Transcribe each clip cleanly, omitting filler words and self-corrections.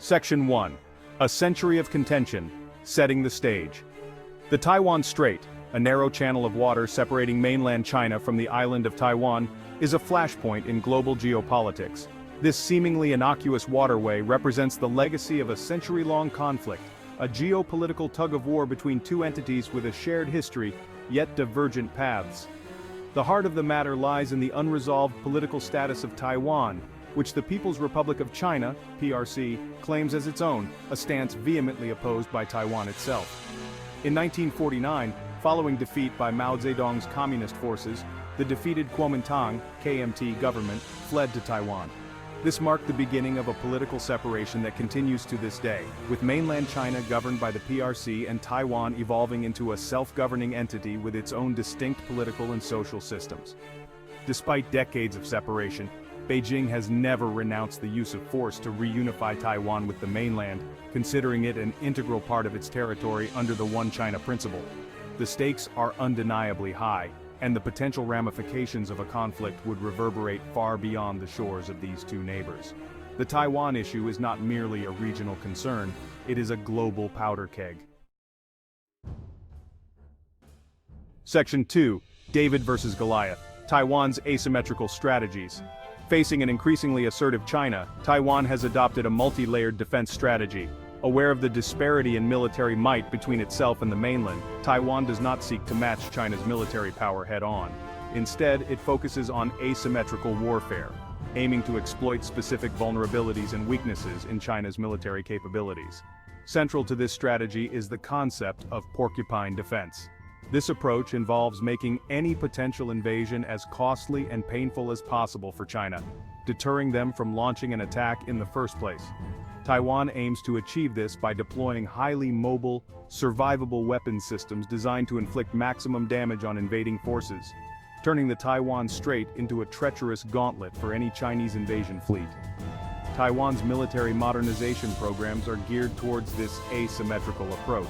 Section 1. A century of contention, setting the stage. The Taiwan Strait, a narrow channel of water separating mainland China from the island of Taiwan, is a flashpoint in global geopolitics. This seemingly innocuous waterway represents the legacy of a century-long conflict, a geopolitical tug-of-war between two entities with a shared history, yet divergent paths. The heart of the matter lies in the unresolved political status of Taiwan, which the People's Republic of China, PRC, claims as its own, a stance vehemently opposed by Taiwan itself. In 1949, following defeat by Mao Zedong's communist forces, the defeated Kuomintang, KMT government, fled to Taiwan. This marked the beginning of a political separation that continues to this day, with mainland China governed by the PRC and Taiwan evolving into a self-governing entity with its own distinct political and social systems. Despite decades of separation, Beijing has never renounced the use of force to reunify Taiwan with the mainland, considering it an integral part of its territory under the One China principle. The stakes are undeniably high, and the potential ramifications of a conflict would reverberate far beyond the shores of these two neighbors. The Taiwan issue is not merely a regional concern, it is a global powder keg. Section 2. David versus Goliath. Taiwan's asymmetrical strategies. Facing an increasingly assertive China, Taiwan has adopted a multi-layered defense strategy. Aware of the disparity in military might between itself and the mainland, Taiwan does not seek to match China's military power head-on. Instead, it focuses on asymmetrical warfare, aiming to exploit specific vulnerabilities and weaknesses in China's military capabilities. Central to this strategy is the concept of porcupine defense. This approach involves making any potential invasion as costly and painful as possible for China, deterring them from launching an attack in the first place. Taiwan aims to achieve this by deploying highly mobile, survivable weapons systems designed to inflict maximum damage on invading forces, turning the Taiwan Strait into a treacherous gauntlet for any Chinese invasion fleet. Taiwan's military modernization programs are geared towards this asymmetrical approach.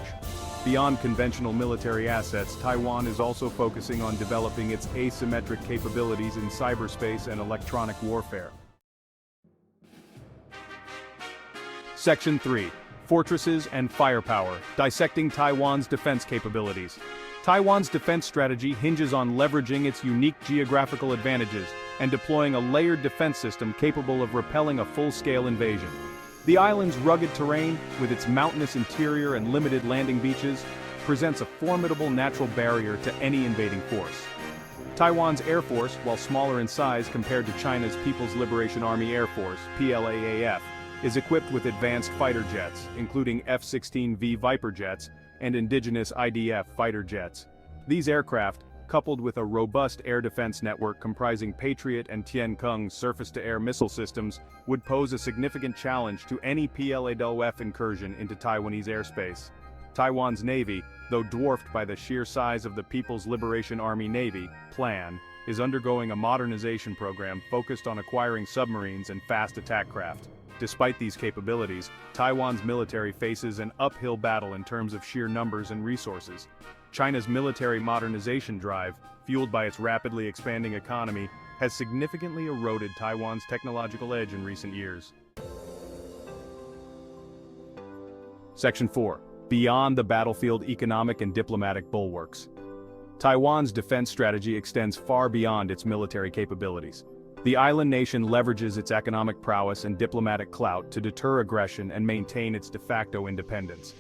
Beyond conventional military assets, Taiwan is also focusing on developing its asymmetric capabilities in cyberspace and electronic warfare. Section 3. Fortresses and firepower, dissecting Taiwan's defense capabilities. Taiwan's defense strategy hinges on leveraging its unique geographical advantages and deploying a layered defense system capable of repelling a full-scale invasion. The island's rugged terrain, with its mountainous interior and limited landing beaches, presents a formidable natural barrier to any invading force. Taiwan's Air Force, while smaller in size compared to China's People's Liberation Army Air Force, PLAAF, is equipped with advanced fighter jets, including F-16V Viper jets and indigenous IDF fighter jets. These aircraft, coupled with a robust air defense network comprising Patriot and Tiancong surface-to-air missile systems, would pose a significant challenge to any PLAAF incursion into Taiwanese airspace. Taiwan's Navy, though dwarfed by the sheer size of the People's Liberation Army Navy, PLAN, is undergoing a modernization program focused on acquiring submarines and fast attack craft. Despite these capabilities, Taiwan's military faces an uphill battle in terms of sheer numbers and resources. China's military modernization drive, fueled by its rapidly expanding economy, has significantly eroded Taiwan's technological edge in recent years. Section 4. Beyond the battlefield economic and diplomatic bulwarks. Taiwan's defense strategy extends far beyond its military capabilities. The island nation leverages its economic prowess and diplomatic clout to deter aggression and maintain its de facto independence.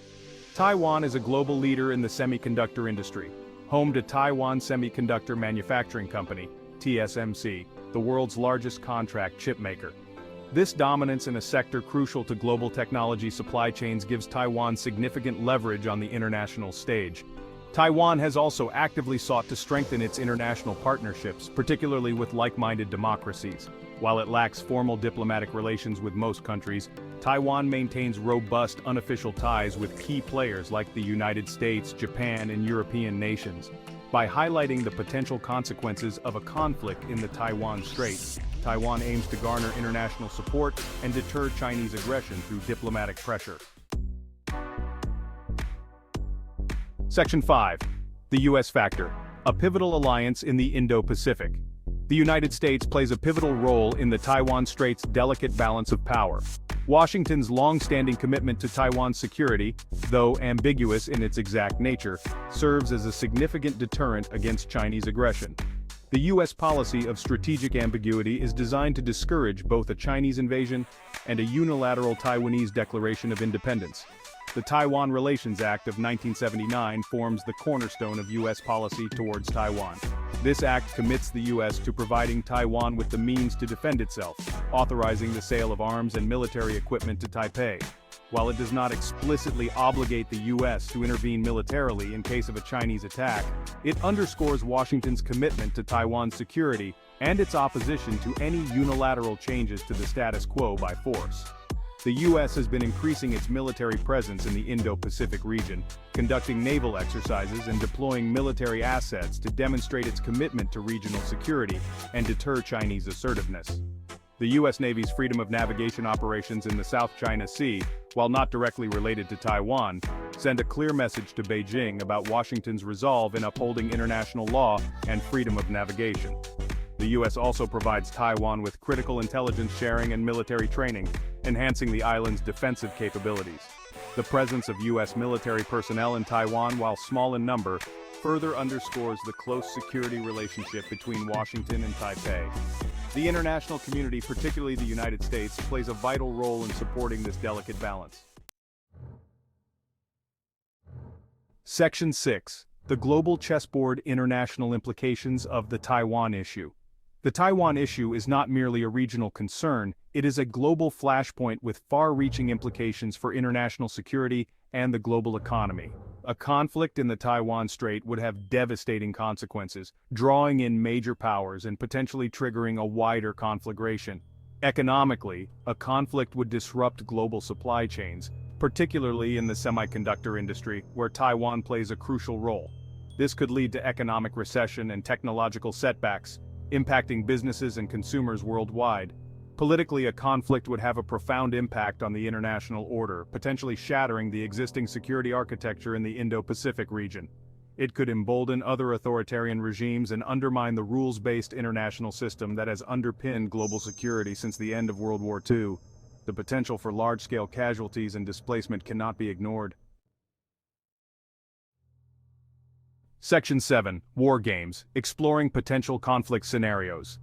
Taiwan is a global leader in the semiconductor industry, home to Taiwan Semiconductor Manufacturing Company, TSMC, the world's largest contract chip maker. This dominance in a sector crucial to global technology supply chains gives Taiwan significant leverage on the international stage. Taiwan has also actively sought to strengthen its international partnerships, particularly with like-minded democracies. While it lacks formal diplomatic relations with most countries, Taiwan maintains robust unofficial ties with key players like the United States, Japan, and European nations. By highlighting the potential consequences of a conflict in the Taiwan Strait, Taiwan aims to garner international support and deter Chinese aggression through diplomatic pressure. Section 5. The U.S. Factor, a pivotal alliance in the Indo-Pacific. The United States plays a pivotal role in the Taiwan Strait's delicate balance of power. Washington's long-standing commitment to Taiwan's security, though ambiguous in its exact nature, serves as a significant deterrent against Chinese aggression. The U.S. policy of strategic ambiguity is designed to discourage both a Chinese invasion and a unilateral Taiwanese declaration of independence. The Taiwan Relations Act of 1979 forms the cornerstone of U.S. policy towards Taiwan. This act commits the U.S. to providing Taiwan with the means to defend itself, authorizing the sale of arms and military equipment to Taipei. While it does not explicitly obligate the U.S. to intervene militarily in case of a Chinese attack, it underscores Washington's commitment to Taiwan's security and its opposition to any unilateral changes to the status quo by force. The U.S. has been increasing its military presence in the Indo-Pacific region, conducting naval exercises and deploying military assets to demonstrate its commitment to regional security and deter Chinese assertiveness. The U.S. Navy's freedom of navigation operations in the South China Sea, while not directly related to Taiwan, send a clear message to Beijing about Washington's resolve in upholding international law and freedom of navigation. The U.S. also provides Taiwan with critical intelligence sharing and military training, enhancing the island's defensive capabilities. The presence of U.S. military personnel in Taiwan, while small in number, further underscores the close security relationship between Washington and Taipei. The international community, particularly the United States, plays a vital role in supporting this delicate balance. Section 6. The Global Chessboard International Implications of the Taiwan Issue. The Taiwan issue is not merely a regional concern, it is a global flashpoint with far-reaching implications for international security and the global economy. A conflict in the Taiwan Strait would have devastating consequences, drawing in major powers and potentially triggering a wider conflagration. Economically, a conflict would disrupt global supply chains, particularly in the semiconductor industry, where Taiwan plays a crucial role. This could lead to economic recession and technological setbacks, impacting businesses and consumers worldwide. Politically, a conflict would have a profound impact on the international order, potentially shattering the existing security architecture in the Indo-Pacific region. It could embolden other authoritarian regimes and undermine the rules-based international system that has underpinned global security since the end of World War II. The potential for large-scale casualties and displacement cannot be ignored. Section 7. War Games, Exploring Potential Conflict Scenarios.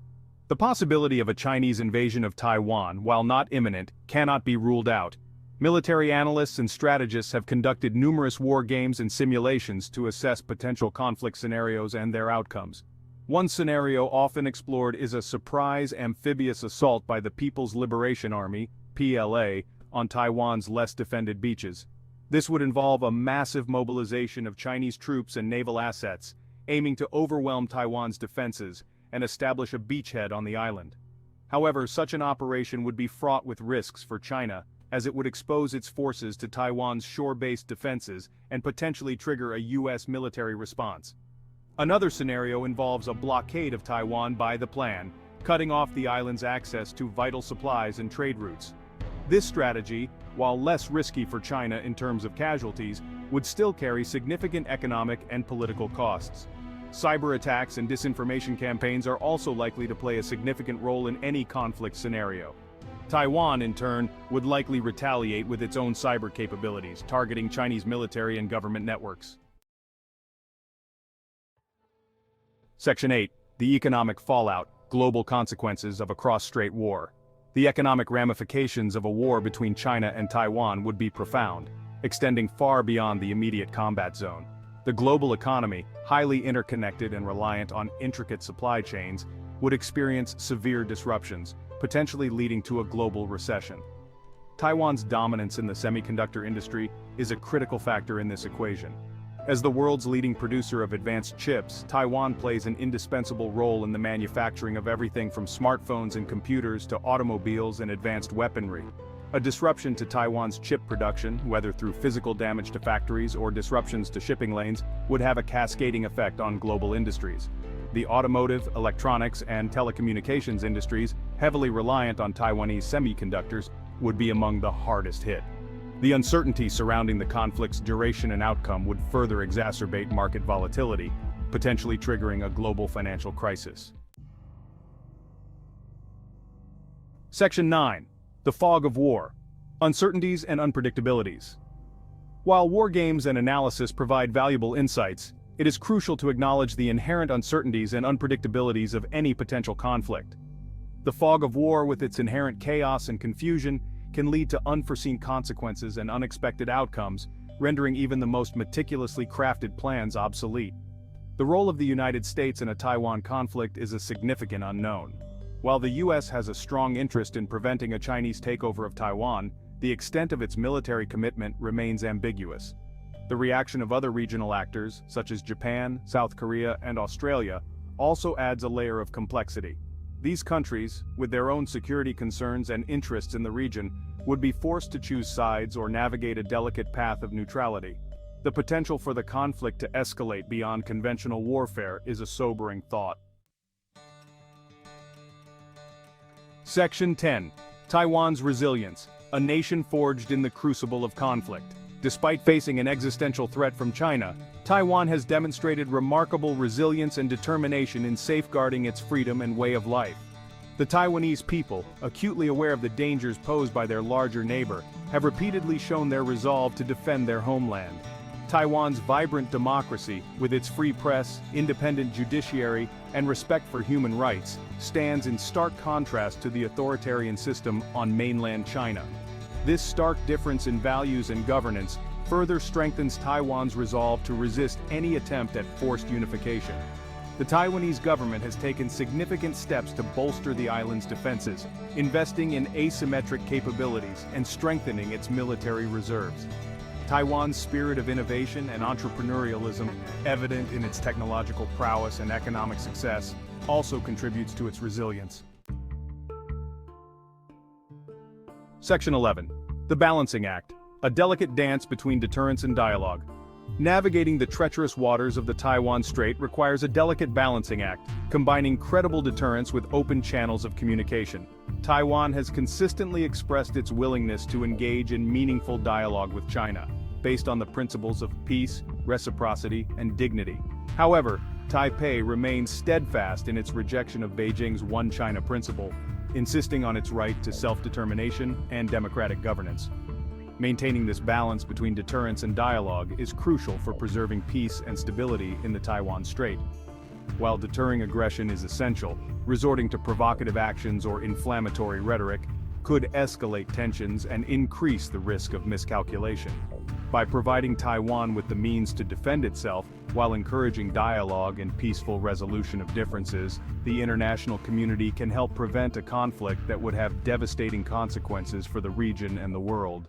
The possibility of a Chinese invasion of Taiwan, while not imminent, cannot be ruled out. Military analysts and strategists have conducted numerous war games and simulations to assess potential conflict scenarios and their outcomes. One scenario often explored is a surprise amphibious assault by the People's Liberation Army, PLA, on Taiwan's less defended beaches. This would involve a massive mobilization of Chinese troops and naval assets, aiming to overwhelm Taiwan's defenses and establish a beachhead on the island. However, such an operation would be fraught with risks for China, as it would expose its forces to Taiwan's shore-based defenses and potentially trigger a U.S. military response. Another scenario involves a blockade of Taiwan by the plan, cutting off the island's access to vital supplies and trade routes. This strategy, while less risky for China in terms of casualties, would still carry significant economic and political costs. Cyber attacks and disinformation campaigns are also likely to play a significant role in any conflict scenario. Taiwan, in turn, would likely retaliate with its own cyber capabilities, targeting Chinese military and government networks. Section 8. The Economic Fallout, Global Consequences of a Cross-Strait War. The economic ramifications of a war between China and Taiwan would be profound, extending far beyond the immediate combat zone. The global economy, highly interconnected and reliant on intricate supply chains, would experience severe disruptions, potentially leading to a global recession. Taiwan's dominance in the semiconductor industry is a critical factor in this equation. As the world's leading producer of advanced chips, Taiwan plays an indispensable role in the manufacturing of everything from smartphones and computers to automobiles and advanced weaponry. A disruption to Taiwan's chip production, whether through physical damage to factories or disruptions to shipping lanes, would have a cascading effect on global industries. The automotive, electronics, and telecommunications industries, heavily reliant on Taiwanese semiconductors, would be among the hardest hit. The uncertainty surrounding the conflict's duration and outcome would further exacerbate market volatility, potentially triggering a global financial crisis. Section 9. The Fog of War, Uncertainties and unpredictabilities. While war games and analysis provide valuable insights, it is crucial to acknowledge the inherent uncertainties and unpredictabilities of any potential conflict. The fog of war, with its inherent chaos and confusion, can lead to unforeseen consequences and unexpected outcomes, rendering even the most meticulously crafted plans obsolete. The role of the United States in a Taiwan conflict is a significant unknown. While the U.S. has a strong interest in preventing a Chinese takeover of Taiwan, the extent of its military commitment remains ambiguous. The reaction of other regional actors, such as Japan, South Korea, and Australia, also adds a layer of complexity. These countries, with their own security concerns and interests in the region, would be forced to choose sides or navigate a delicate path of neutrality. The potential for the conflict to escalate beyond conventional warfare is a sobering thought. Section 10. Taiwan's resilience, a nation forged in the crucible of conflict. Despite facing an existential threat from China, Taiwan has demonstrated remarkable resilience and determination in safeguarding its freedom and way of life. The Taiwanese people, acutely aware of the dangers posed by their larger neighbor, have repeatedly shown their resolve to defend their homeland. Taiwan's vibrant democracy, with its free press, independent judiciary, and respect for human rights, stands in stark contrast to the authoritarian system on mainland China. This stark difference in values and governance further strengthens Taiwan's resolve to resist any attempt at forced unification. The Taiwanese government has taken significant steps to bolster the island's defenses, investing in asymmetric capabilities and strengthening its military reserves. Taiwan's spirit of innovation and entrepreneurialism, evident in its technological prowess and economic success, also contributes to its resilience. Section 11. The Balancing Act, a delicate dance between deterrence and dialogue. Navigating the treacherous waters of the Taiwan Strait requires a delicate balancing act, combining credible deterrence with open channels of communication. Taiwan has consistently expressed its willingness to engage in meaningful dialogue with China, based on the principles of peace, reciprocity, and dignity. However, Taipei remains steadfast in its rejection of Beijing's One China principle, insisting on its right to self-determination and democratic governance. Maintaining this balance between deterrence and dialogue is crucial for preserving peace and stability in the Taiwan Strait. While deterring aggression is essential, resorting to provocative actions or inflammatory rhetoric could escalate tensions and increase the risk of miscalculation. By providing Taiwan with the means to defend itself while encouraging dialogue and peaceful resolution of differences, the international community can help prevent a conflict that would have devastating consequences for the region and the world.